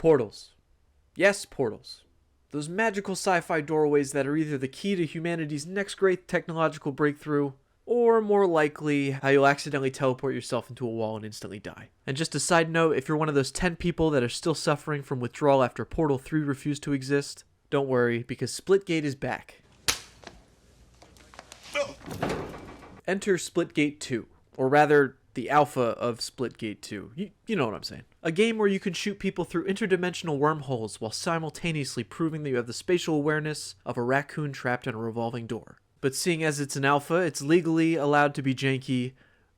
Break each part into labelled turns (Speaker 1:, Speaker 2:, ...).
Speaker 1: Portals. Yes, portals. Those magical sci-fi doorways that are either the key to humanity's next great technological breakthrough, or more likely, how you'll accidentally teleport yourself into a wall and instantly die. And just a side note, if you're one of those 10 people that are still suffering from withdrawal after Portal 3 refused to exist, don't worry, because Splitgate is back. Enter Splitgate 2, or rather, the alpha of Splitgate 2. You know what I'm saying. A game where you can shoot people through interdimensional wormholes while simultaneously proving that you have the spatial awareness of a raccoon trapped in a revolving door. But seeing as it's an alpha, it's legally allowed to be janky,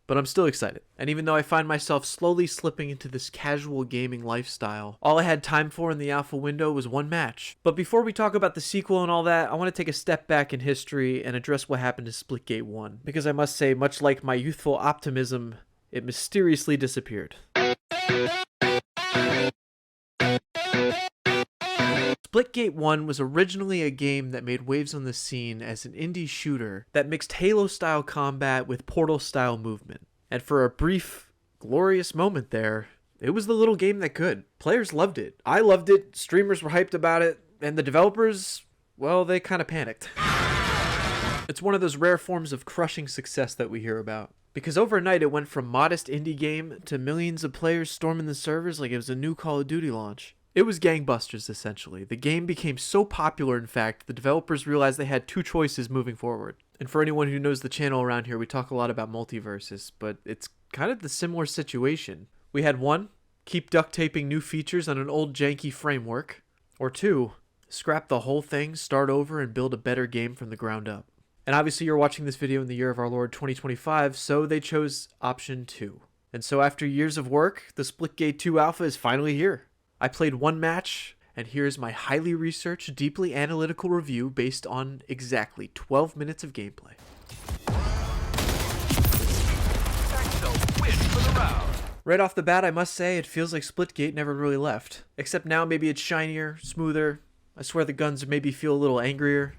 Speaker 1: but I'm still excited. And even though I find myself slowly slipping into this casual gaming lifestyle, all I had time for in the alpha window was one match. But before we talk about the sequel and all that, I want to take a step back in history and address what happened to Splitgate 1, because I must say, much like my youthful optimism, it mysteriously disappeared. Splitgate 1 was originally a game that made waves on the scene as an indie shooter that mixed Halo-style combat with Portal-style movement. And for a brief, glorious moment there, it was the little game that could. Players loved it. I loved it, streamers were hyped about it, and the developers, well, they kind of panicked. It's one of those rare forms of crushing success that we hear about. Because overnight it went from modest indie game to millions of players storming the servers like it was a new Call of Duty launch. It was gangbusters, essentially. The game became so popular, in fact, the developers realized they had two choices moving forward. And for anyone who knows the channel around here, we talk a lot about multiverses, but it's kind of the similar situation. We had one, keep duct taping new features on an old janky framework, or two, scrap the whole thing, start over, and build a better game from the ground up. And obviously you're watching this video in the year of our Lord 2025, so they chose option 2. And so after years of work, the Splitgate 2 alpha is finally here. I played one match, and here's my highly researched, deeply analytical review based on exactly 12 minutes of gameplay. Right off the bat, I must say, it feels like Splitgate never really left. Except now maybe it's shinier, smoother. I swear the guns maybe feel a little angrier.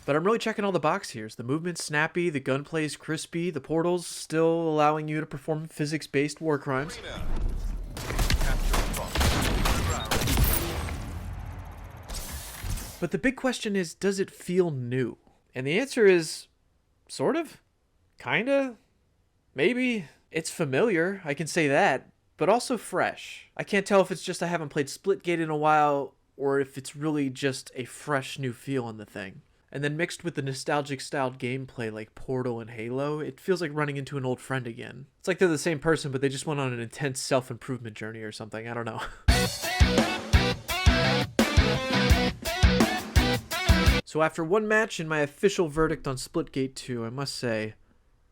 Speaker 1: But I'm really checking all the box here. The movement's snappy, the gunplay is crispy, the portals still allowing you to perform physics-based war crimes. But the big question is, does it feel new? And the answer is, sort of, kinda, maybe. It's familiar, I can say that, but also fresh. I can't tell if it's just I haven't played Splitgate in a while, or if it's really just a fresh new feel on the thing. And then mixed with the nostalgic styled gameplay like Portal and Halo, it feels like running into an old friend again. It's like they're the same person, but they just went on an intense self-improvement journey or something, I don't know. So after one match and my official verdict on Splitgate 2, I must say,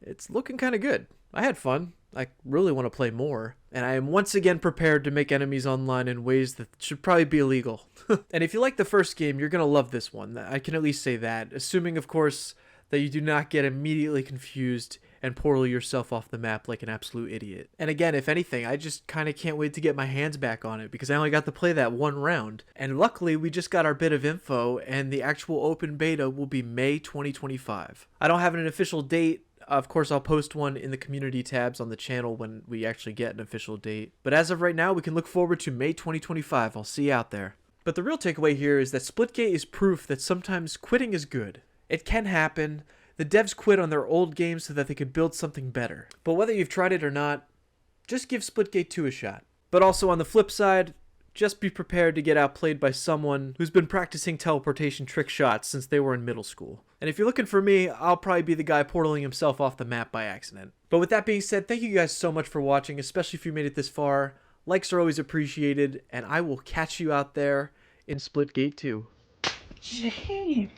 Speaker 1: it's looking kind of good. I had fun. I really want to play more. And I am once again prepared to make enemies online in ways that should probably be illegal. And if you like the first game, you're going to love this one. I can at least say that. Assuming, of course, that you do not get immediately confused and portal yourself off the map like an absolute idiot. And again, if anything, I just kind of can't wait to get my hands back on it because I only got to play that one round. And luckily, we just got our bit of info and the actual open beta will be May 2025. I don't have an official date. Of course, I'll post one in the community tabs on the channel when we actually get an official date. But as of right now, we can look forward to May 2025. I'll see you out there. But the real takeaway here is that Splitgate is proof that sometimes quitting is good. It can happen. The devs quit on their old games so that they could build something better. But whether you've tried it or not, just give Splitgate 2 a shot. But also on the flip side, just be prepared to get outplayed by someone who's been practicing teleportation trick shots since they were in middle school. And if you're looking for me, I'll probably be the guy portaling himself off the map by accident. But with that being said, thank you guys so much for watching, especially if you made it this far. Likes are always appreciated, and I will catch you out there in Splitgate 2.
Speaker 2: Gee.